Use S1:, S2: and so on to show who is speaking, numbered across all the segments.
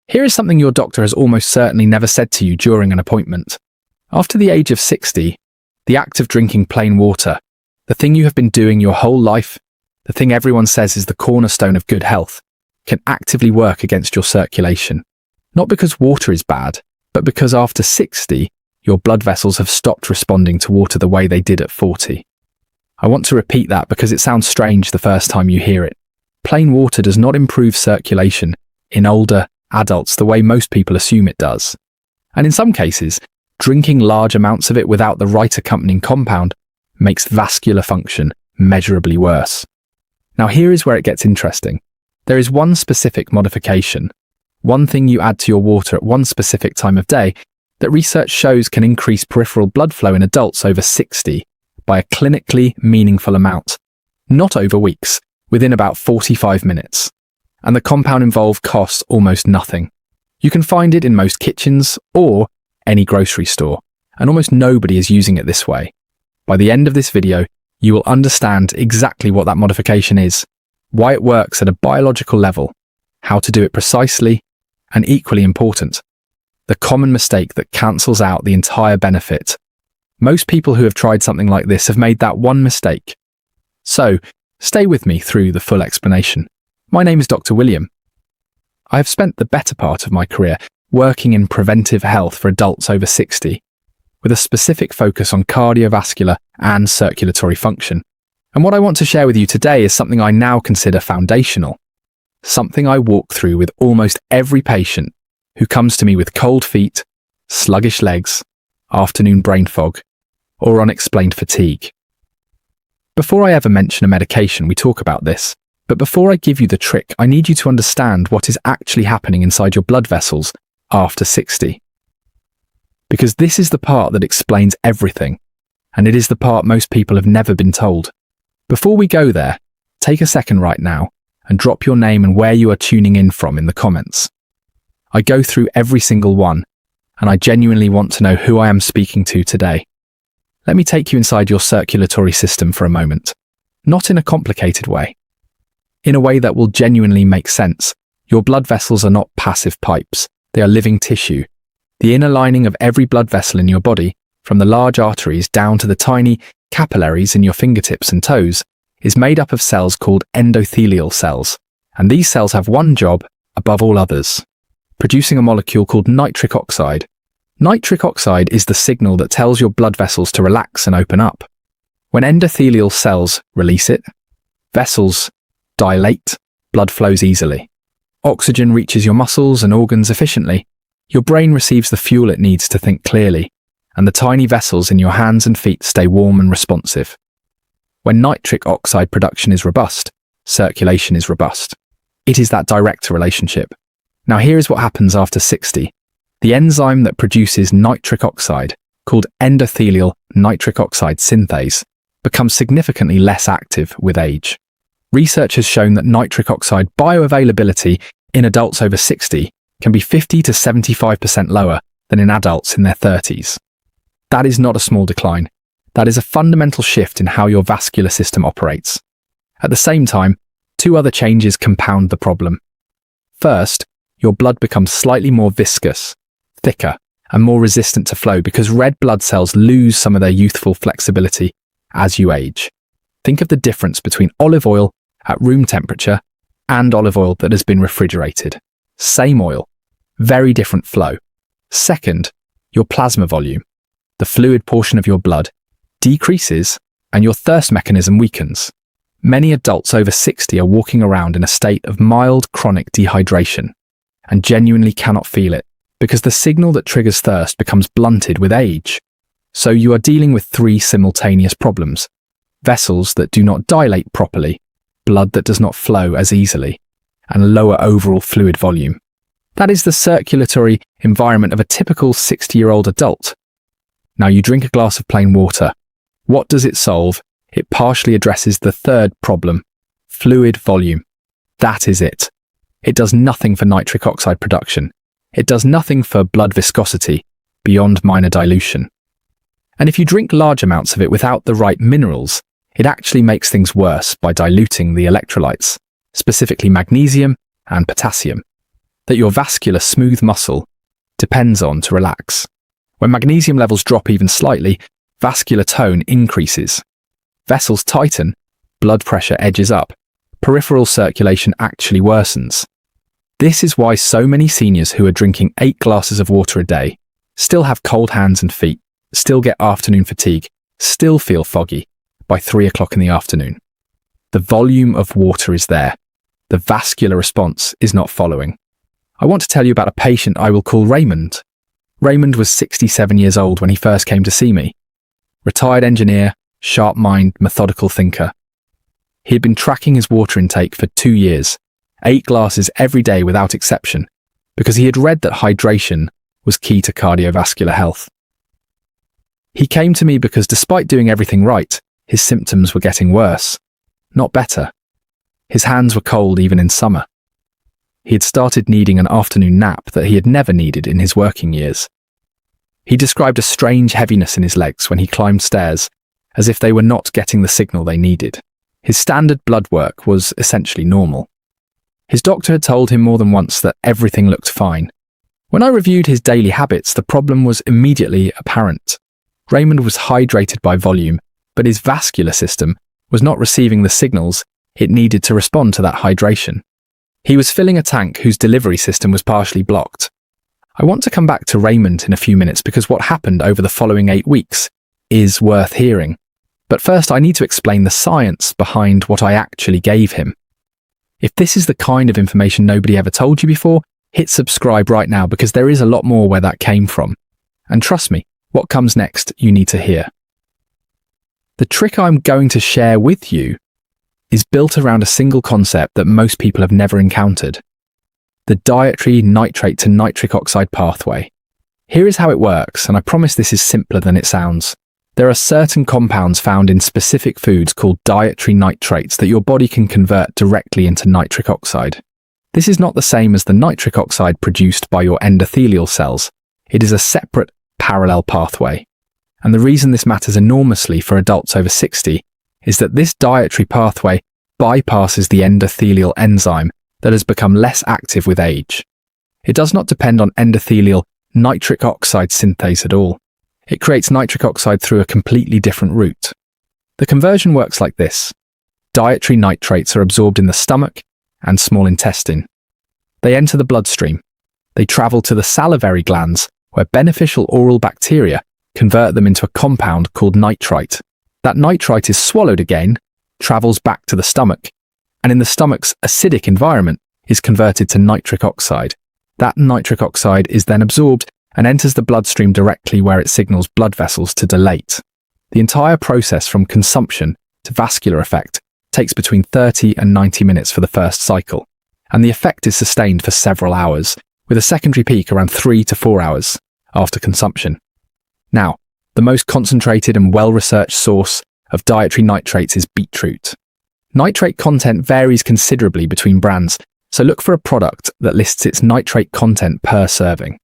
S1: Here is something your doctor has almost certainly never said to you during an appointment. After the age of 60, the act of drinking plain water, the thing you have been doing your whole life, the thing everyone says is the cornerstone of good health, can actively work against your circulation. Not because water is bad, but because after 60, your blood vessels have stopped responding to water the way they did at 40. I want to repeat that because it sounds strange the first time you hear it. Plain water does not improve circulation in older adults the way most people assume it does. And in some cases, drinking large amounts of it without the right accompanying compound makes vascular function measurably worse. Now here is where it gets interesting. There is one specific modification, one thing you add to your water at one specific time of day that research shows can increase peripheral blood flow in adults over 60 by a clinically meaningful amount, not over weeks, within about 45 minutes. And the compound involved costs almost nothing. You can find it in most kitchens or any grocery store, and almost nobody is using it this way. By the end of this video, you will understand exactly what that modification is, why it works at a biological level, how to do it precisely, and equally important, the common mistake that cancels out the entire benefit. Most people who have tried something like this have made that one mistake. So, stay with me through the full explanation. My name is Dr. William. I have spent the better part of my career working in preventive health for adults over 60, with a specific focus on cardiovascular and circulatory function. And what I want to share with you today is something I now consider foundational, something I walk through with almost every patient who comes to me with cold feet, sluggish legs, afternoon brain fog, or unexplained fatigue. Before I ever mention a medication, we talk about this. But before I give you the trick, I need you to understand what is actually happening inside your blood vessels after 60. Because this is the part that explains everything, and it is the part most people have never been told. Before we go there, take a second right now and drop your name and where you are tuning in from in the comments. I go through every single one, and I genuinely want to know who I am speaking to today. Let me take you inside your circulatory system for a moment, not in a complicated way. In a way that will genuinely make sense. Your blood vessels are not passive pipes, they are living tissue. The inner lining of every blood vessel in your body, from the large arteries down to the tiny capillaries in your fingertips and toes, is made up of cells called endothelial cells. And these cells have one job above all others, producing a molecule called nitric oxide. Nitric oxide is the signal that tells your blood vessels to relax and open up. When endothelial cells release it, vessels dilate, blood flows easily. Oxygen reaches your muscles and organs efficiently. Your brain receives the fuel it needs to think clearly, and the tiny vessels in your hands and feet stay warm and responsive. When nitric oxide production is robust, circulation is robust. It is that direct relationship. Now here is what happens after 60. The enzyme that produces nitric oxide, called endothelial nitric oxide synthase, becomes significantly less active with age. Research has shown that nitric oxide bioavailability in adults over 60 can be 50 to 75% lower than in adults in their 30s. That is not a small decline. That is a fundamental shift in how your vascular system operates. At the same time, two other changes compound the problem. First, your blood becomes slightly more viscous, thicker, and more resistant to flow because red blood cells lose some of their youthful flexibility as you age. Think of the difference between olive oil at room temperature and olive oil that has been refrigerated. Same oil, very different flow. Second, your plasma volume, the fluid portion of your blood, decreases and your thirst mechanism weakens. Many adults over 60 are walking around in a state of mild chronic dehydration and genuinely cannot feel it because the signal that triggers thirst becomes blunted with age. So you are dealing with three simultaneous problems: vessels that do not dilate properly, blood that does not flow as easily, and lower overall fluid volume. That is the circulatory environment of a typical 60-year-old adult. Now you drink a glass of plain water. What does it solve? It partially addresses the third problem, fluid volume. That is it. It does nothing for nitric oxide production. It does nothing for blood viscosity beyond minor dilution. And if you drink large amounts of it without the right minerals, it actually makes things worse by diluting the electrolytes, specifically magnesium and potassium. that your vascular smooth muscle depends on to relax. When magnesium levels drop even slightly, vascular tone increases. Vessels tighten, blood pressure edges up, peripheral circulation actually worsens. This is why so many seniors who are drinking 8 glasses of water a day still have cold hands and feet, still get afternoon fatigue, still feel foggy by 3 o'clock in the afternoon. The volume of water is there. The vascular response is not following. I want to tell you about a patient I will call Raymond. Raymond was 67 years old when he first came to see me. Retired engineer, sharp mind, methodical thinker. He had been tracking his water intake for 2 years, 8 glasses every day without exception, because he had read that hydration was key to cardiovascular health. He came to me because despite doing everything right, his symptoms were getting worse, not better. His hands were cold even in summer. He had started needing an afternoon nap that he had never needed in his working years. He described a strange heaviness in his legs when he climbed stairs, as if they were not getting the signal they needed. His standard blood work was essentially normal. His doctor had told him more than once that everything looked fine. When I reviewed his daily habits, the problem was immediately apparent. Raymond was hydrated by volume, but his vascular system was not receiving the signals it needed to respond to that hydration. He was filling a tank whose delivery system was partially blocked. I want to come back to Raymond in a few minutes because what happened over the following 8 weeks is worth hearing. But first, I need to explain the science behind what I actually gave him. If this is the kind of information nobody ever told you before, hit subscribe right now because there is a lot more where that came from. And trust me, what comes next you need to hear. The trick I'm going to share with you is built around a single concept that most people have never encountered: the dietary nitrate-to-nitric oxide pathway. Here is how it works, and I promise this is simpler than it sounds. There are certain compounds found in specific foods called dietary nitrates that your body can convert directly into nitric oxide. This is not the same as the nitric oxide produced by your endothelial cells. It is a separate, parallel pathway. And the reason this matters enormously for adults over 60 is that this dietary pathway bypasses the endothelial enzyme that has become less active with age. It does not depend on endothelial nitric oxide synthase at all. It creates nitric oxide through a completely different route. The conversion works like this. Dietary nitrates are absorbed in the stomach and small intestine. They enter the bloodstream. They travel to the salivary glands, where beneficial oral bacteria convert them into a compound called nitrite. That nitrite is swallowed again, travels back to the stomach, and in the stomach's acidic environment is converted to nitric oxide. That nitric oxide is then absorbed and enters the bloodstream directly where it signals blood vessels to dilate. The entire process from consumption to vascular effect takes between 30 and 90 minutes for the first cycle, and the effect is sustained for several hours, with a secondary peak around 3 to 4 hours after consumption. Now, the most concentrated and well-researched source of dietary nitrates is beetroot. Nitrate content varies considerably between brands, so look for a product that lists its nitrate content per serving.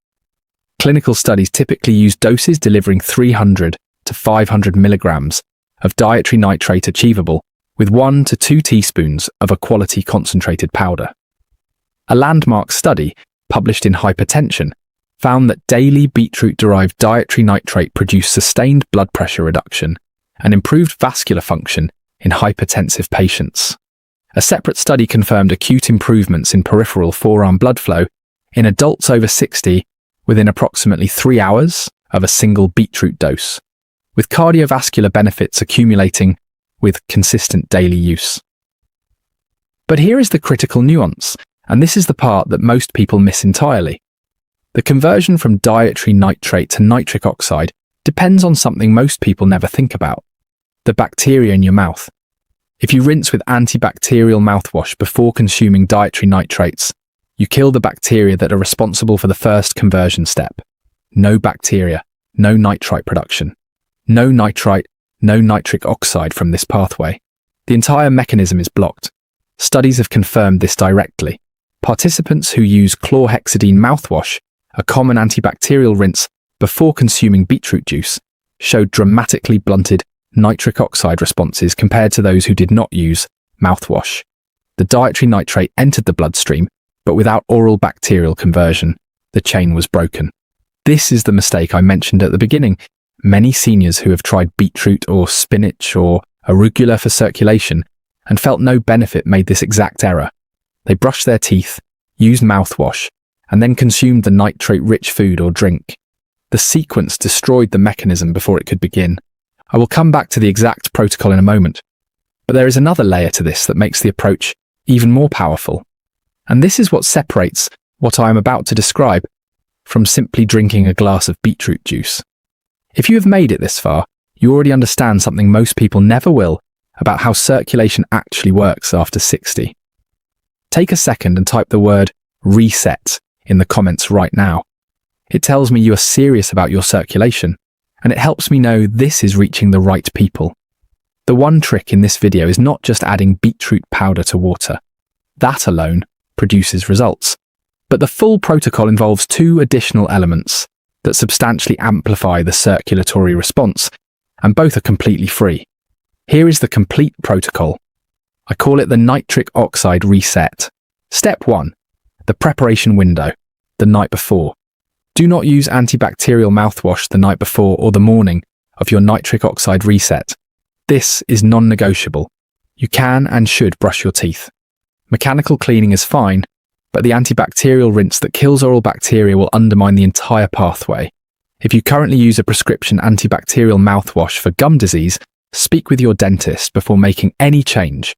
S1: Clinical studies typically use doses delivering 300 to 500 milligrams of dietary nitrate achievable with 1 to 2 teaspoons of a quality concentrated powder. A landmark study published in Hypertension found that daily beetroot-derived dietary nitrate produced sustained blood pressure reduction and improved vascular function in hypertensive patients. A separate study confirmed acute improvements in peripheral forearm blood flow in adults over 60 within approximately 3 hours of a single beetroot dose, with cardiovascular benefits accumulating with consistent daily use. But here is the critical nuance, and this is the part that most people miss entirely. The conversion from dietary nitrate to nitric oxide depends on something most people never think about: the bacteria in your mouth. If you rinse with antibacterial mouthwash before consuming dietary nitrates, you kill the bacteria that are responsible for the first conversion step. No bacteria, no nitrite production. No nitrite, no nitric oxide from this pathway. The entire mechanism is blocked. Studies have confirmed this directly. Participants who use chlorhexidine mouthwash, a common antibacterial rinse, before consuming beetroot juice, showed dramatically blunted nitric oxide responses compared to those who did not use mouthwash. The dietary nitrate entered the bloodstream, but without oral bacterial conversion, the chain was broken. This is the mistake I mentioned at the beginning. Many seniors who have tried beetroot or spinach or arugula for circulation and felt no benefit made this exact error. They brushed their teeth, used mouthwash, and then consumed the nitrate-rich food or drink. The sequence destroyed the mechanism before it could begin. I will come back to the exact protocol in a moment, but there is another layer to this that makes the approach even more powerful. And this is what separates what I am about to describe from simply drinking a glass of beetroot juice. If you have made it this far, you already understand something most people never will about how circulation actually works after 60. Take a second and type the word reset in the comments right now. It tells me you are serious about your circulation, and it helps me know this is reaching the right people. The one trick in this video is not just adding beetroot powder to water. That alone produces results. But the full protocol involves two additional elements that substantially amplify the circulatory response, and both are completely free. Here is the complete protocol. I call it the Nitric Oxide Reset. Step 1. The preparation window, the night before. Do not use antibacterial mouthwash the night before or the morning of your nitric oxide reset. This is non-negotiable. You can and should brush your teeth. Mechanical cleaning is fine, but the antibacterial rinse that kills oral bacteria will undermine the entire pathway. If you currently use a prescription antibacterial mouthwash for gum disease, speak with your dentist before making any change.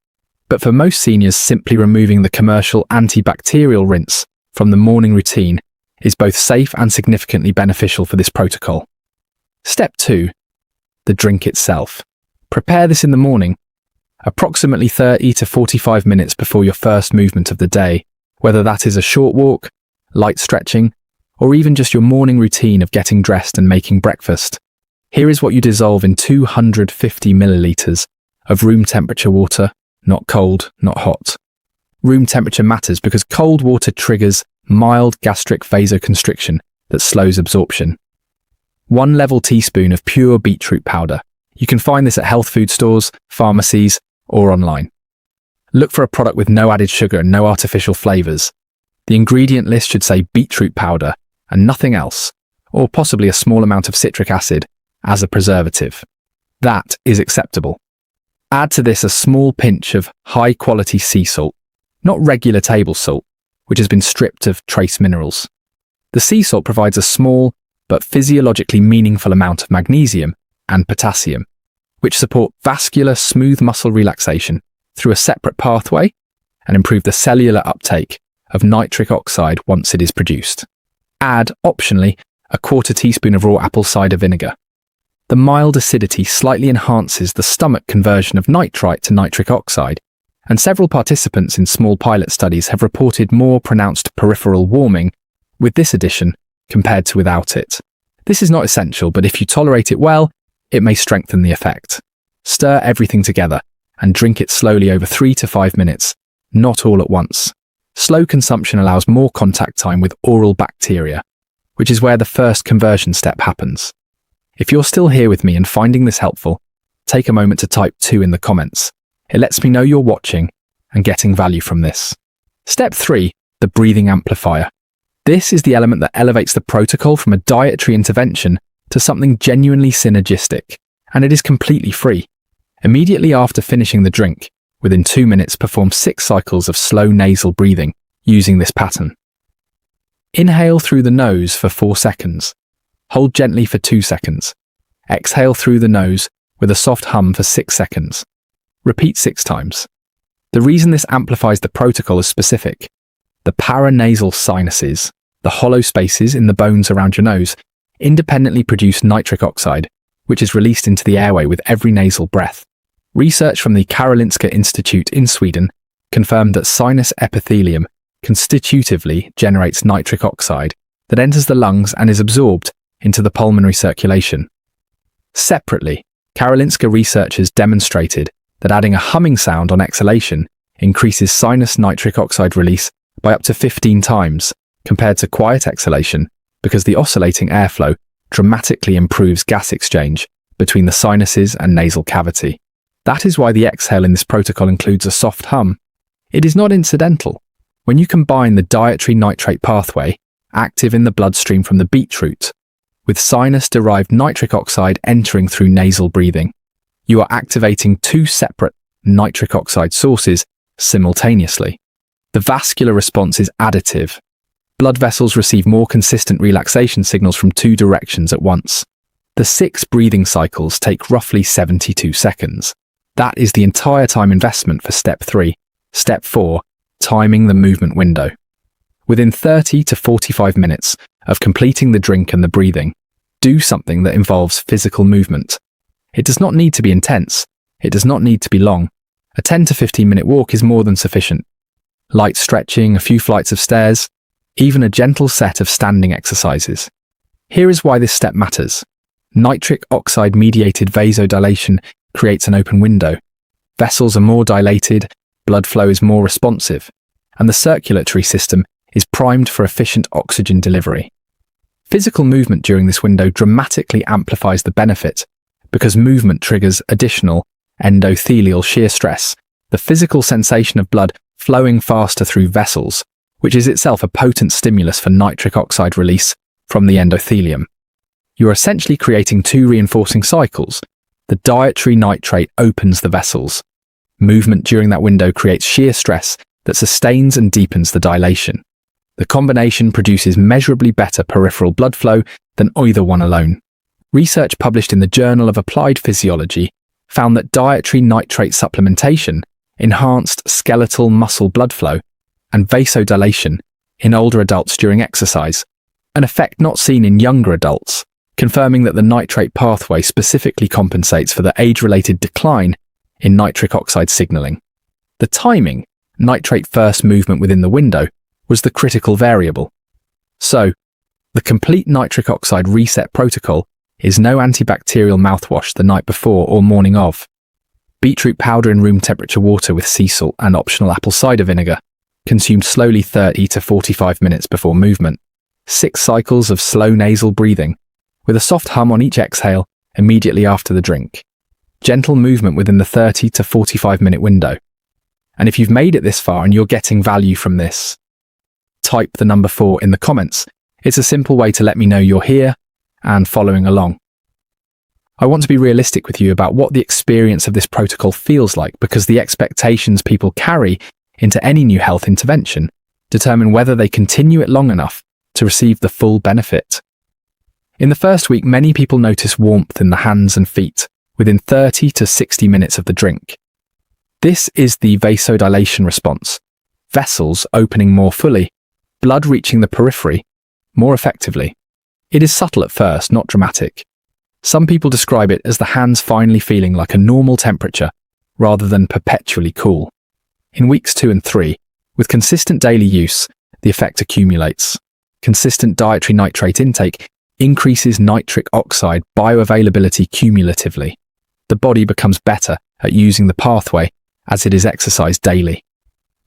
S1: But for most seniors, simply removing the commercial antibacterial rinse from the morning routine is both safe and significantly beneficial for this protocol. Step 2. The drink itself. Prepare this in the morning, approximately 30 to 45 minutes before your first movement of the day, whether that is a short walk, light stretching, or even just your morning routine of getting dressed and making breakfast. Here is what you dissolve in 250 milliliters of room temperature water, not cold, not hot. Room temperature matters because cold water triggers mild gastric vasoconstriction that slows absorption. 1 level teaspoon of pure beetroot powder. You can find this at health food stores, pharmacies, or online. Look for a product with no added sugar and no artificial flavors. The ingredient list should say beetroot powder and nothing else, or possibly a small amount of citric acid as a preservative. That is acceptable. Add to this a small pinch of high-quality sea salt, not regular table salt, which has been stripped of trace minerals. The sea salt provides a small but physiologically meaningful amount of magnesium and potassium, which support vascular smooth muscle relaxation through a separate pathway and improve the cellular uptake of nitric oxide once it is produced. Add, optionally, a 1/4 teaspoon of raw apple cider vinegar. The mild acidity slightly enhances the stomach conversion of nitrite to nitric oxide, and several participants in small pilot studies have reported more pronounced peripheral warming with this addition compared to without it. This is not essential, but if you tolerate it well, it may strengthen the effect. Stir everything together and drink it slowly over 3 to 5 minutes, not all at once. Slow consumption allows more contact time with oral bacteria, which is where the first conversion step happens. If you're still here with me and finding this helpful, take a moment to type 2 in the comments. It lets me know you're watching and getting value from this. Step 3, the breathing amplifier. This is the element that elevates the protocol from a dietary intervention to something genuinely synergistic, and it is completely free. Immediately after finishing the drink, within 2 minutes, perform 6 cycles of slow nasal breathing using this pattern. Inhale through the nose for 4 seconds. Hold gently for 2 seconds. Exhale through the nose with a soft hum for 6 seconds. Repeat 6 times. The reason this amplifies the protocol is specific. The paranasal sinuses, the hollow spaces in the bones around your nose, independently produce nitric oxide, which is released into the airway with every nasal breath. Research from the Karolinska Institute in Sweden confirmed that sinus epithelium constitutively generates nitric oxide that enters the lungs and is absorbed into the pulmonary circulation. Separately, Karolinska researchers demonstrated that adding a humming sound on exhalation increases sinus nitric oxide release by up to 15 times compared to quiet exhalation because the oscillating airflow dramatically improves gas exchange between the sinuses and nasal cavity. That is why the exhale in this protocol includes a soft hum. It is not incidental. When you combine the dietary nitrate pathway, active in the bloodstream from the beetroot, with sinus-derived nitric oxide entering through nasal breathing, you are activating two separate nitric oxide sources simultaneously. The vascular response is additive. Blood vessels receive more consistent relaxation signals from two directions at once. The 6 breathing cycles take roughly 72 seconds. That is the entire time investment for step 3. Step 4, timing the movement window. Within 30 to 45 minutes of completing the drink and the breathing, do something that involves physical movement. It does not need to be intense. It does not need to be long. A 10 to 15-minute walk is more than sufficient. Light stretching, a few flights of stairs, even a gentle set of standing exercises. Here is why this step matters. Nitric oxide-mediated vasodilation creates an open window. Vessels are more dilated, blood flow is more responsive, and the circulatory system is primed for efficient oxygen delivery. Physical movement during this window dramatically amplifies the benefit because movement triggers additional endothelial shear stress, the physical sensation of blood flowing faster through vessels, which is itself a potent stimulus for nitric oxide release from the endothelium. You are essentially creating 2 reinforcing cycles. The dietary nitrate opens the vessels. Movement during that window creates shear stress that sustains and deepens the dilation. The combination produces measurably better peripheral blood flow than either one alone. Research published in the Journal of Applied Physiology found that dietary nitrate supplementation enhanced skeletal muscle blood flow and vasodilation in older adults during exercise, an effect not seen in younger adults, confirming that the nitrate pathway specifically compensates for the age-related decline in nitric oxide signaling. The timing, nitrate first movement within the window, was the critical variable. So, the complete nitric oxide reset protocol is no antibacterial mouthwash the night before or morning of. Beetroot powder in room temperature water with sea salt and optional apple cider vinegar, consumed slowly 30 to 45 minutes before movement. 6 cycles of slow nasal breathing, with a soft hum on each exhale immediately after the drink. Gentle movement within the 30 to 45 minute window. And if you've made it this far and you're getting value from this, type the number 4 in the comments. It's a simple way to let me know you're here and following along. I want to be realistic with you about what the experience of this protocol feels like, because the expectations people carry into any new health intervention determine whether they continue it long enough to receive the full benefit. In the first week, many people notice warmth in the hands and feet within 30 to 60 minutes of the drink. This is the vasodilation response, vessels opening more fully, blood reaching the periphery more effectively. It is subtle at first, not dramatic. Some people describe it as the hands finally feeling like a normal temperature rather than perpetually cool. In weeks 2 and 3, with consistent daily use, the effect accumulates. Consistent dietary nitrate intake increases nitric oxide bioavailability cumulatively. The body becomes better at using the pathway as it is exercised daily.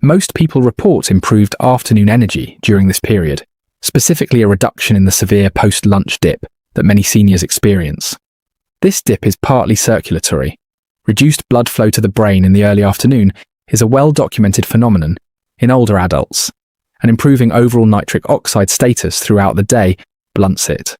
S1: Most people report improved afternoon energy during this period, specifically a reduction in the severe post-lunch dip that many seniors experience. This dip is partly circulatory. Reduced blood flow to the brain in the early afternoon is a well-documented phenomenon in older adults, and improving overall nitric oxide status throughout the day blunts it.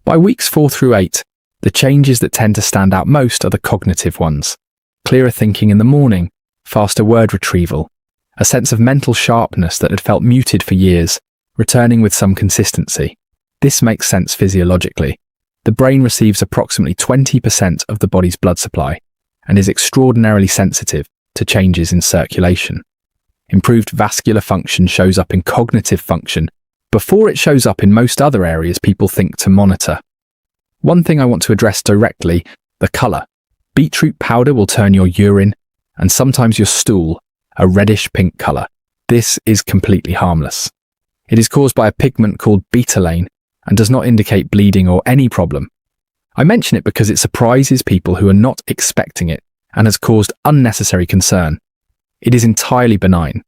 S1: By weeks 4 through 8, the changes that tend to stand out most are the cognitive ones. Clearer thinking in the morning, faster word retrieval, a sense of mental sharpness that had felt muted for years, returning with some consistency. This makes sense physiologically. The brain receives approximately 20% of the body's blood supply and is extraordinarily sensitive to changes in circulation. Improved vascular function shows up in cognitive function before it shows up in most other areas people think to monitor. One thing I want to address directly, the colour. Beetroot powder will turn your urine and sometimes your stool a reddish-pink colour. This is completely harmless. It is caused by a pigment called betalain and does not indicate bleeding or any problem. I mention it because it surprises people who are not expecting it and has caused unnecessary concern. It is entirely benign.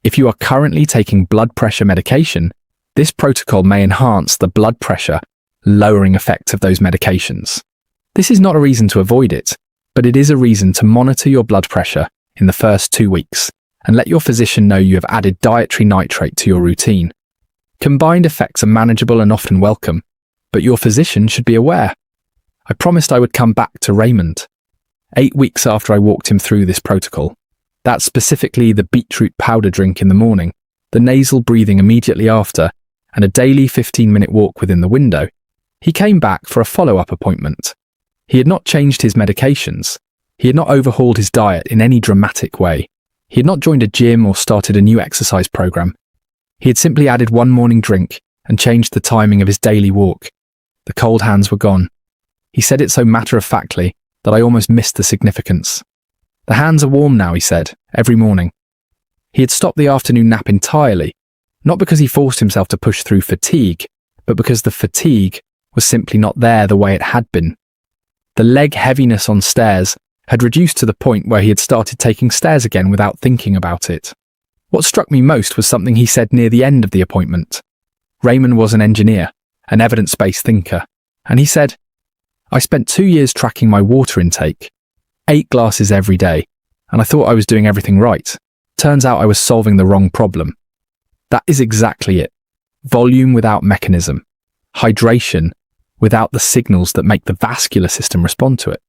S1: If you are currently taking blood pressure medication, this protocol may enhance the blood pressure lowering effect of those medications. This is not a reason to avoid it, but it is a reason to monitor your blood pressure in the first 2 weeks and let your physician know you have added dietary nitrate to your routine. Combined effects are manageable and often welcome, but your physician should be aware. I promised I would come back to Raymond. 8 weeks after I walked him through this protocol, that's specifically the beetroot powder drink in the morning, the nasal breathing immediately after, and a daily 15-minute walk within the window, he came back for a follow-up appointment. He had not changed his medications. He had not overhauled his diet in any dramatic way. He had not joined a gym or started a new exercise program. He had simply added one morning drink and changed the timing of his daily walk. The cold hands were gone. He said it so matter-of-factly that I almost missed the significance. The hands are warm now, he said, every morning. He had stopped the afternoon nap entirely, not because he forced himself to push through fatigue, but because the fatigue was simply not there the way it had been. The leg heaviness on stairs had reduced to the point where he had started taking stairs again without thinking about it. What struck me most was something he said near the end of the appointment. Raymond was an engineer, an evidence-based thinker, and he said, "I spent 2 years tracking my water intake, 8 glasses every day, and I thought I was doing everything right. Turns out I was solving the wrong problem." That is exactly it. Volume without mechanism. Hydration without the signals that make the vascular system respond to it.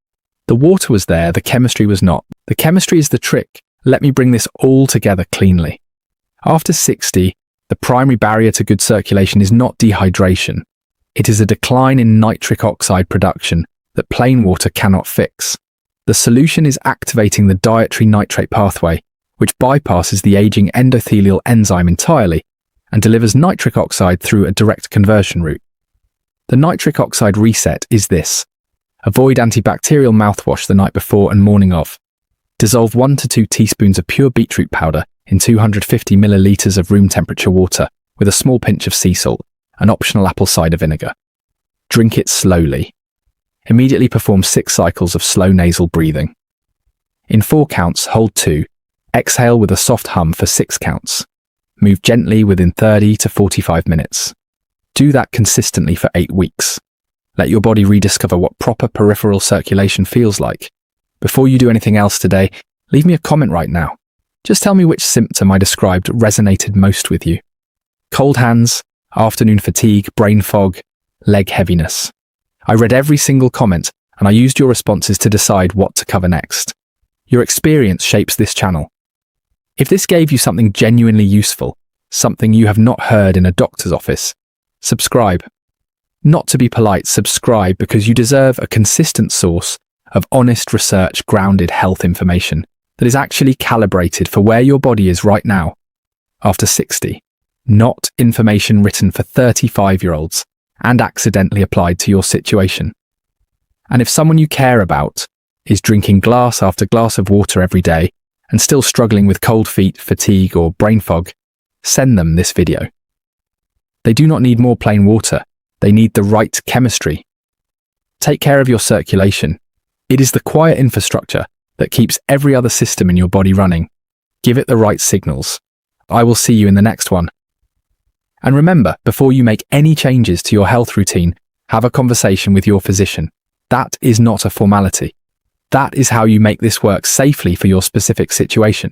S1: The water was there, the chemistry was not. The chemistry is the trick. Let me bring this all together cleanly. After 60, the primary barrier to good circulation is not dehydration. It is a decline in nitric oxide production that plain water cannot fix. The solution is activating the dietary nitrate pathway, which bypasses the aging endothelial enzyme entirely and delivers nitric oxide through a direct conversion route. The nitric oxide reset is this. Avoid antibacterial mouthwash the night before and morning of. Dissolve 1 to 2 teaspoons of pure beetroot powder in 250 milliliters of room temperature water with a small pinch of sea salt and optional apple cider vinegar. Drink it slowly. Immediately perform 6 cycles of slow nasal breathing. In 4 counts, hold 2. Exhale with a soft hum for 6 counts. Move gently within 30 to 45 minutes. Do that consistently for 8 weeks. Let your body rediscover what proper peripheral circulation feels like. Before you do anything else today, leave me a comment right now. Just tell me which symptom I described resonated most with you. Cold hands, afternoon fatigue, brain fog, leg heaviness. I read every single comment and I used your responses to decide what to cover next. Your experience shapes this channel. If this gave you something genuinely useful, something you have not heard in a doctor's office, subscribe. Not to be polite, subscribe because you deserve a consistent source of honest research-grounded health information that is actually calibrated for where your body is right now, after 60, not information written for 35-year-olds and accidentally applied to your situation. And if someone you care about is drinking glass after glass of water every day and still struggling with cold feet, fatigue, or brain fog, send them this video. They do not need more plain water. They need the right chemistry. Take care of your circulation. It is the quiet infrastructure that keeps every other system in your body running. Give it the right signals. I will see you in the next one. And remember, before you make any changes to your health routine, have a conversation with your physician. That is not a formality. That is how you make this work safely for your specific situation.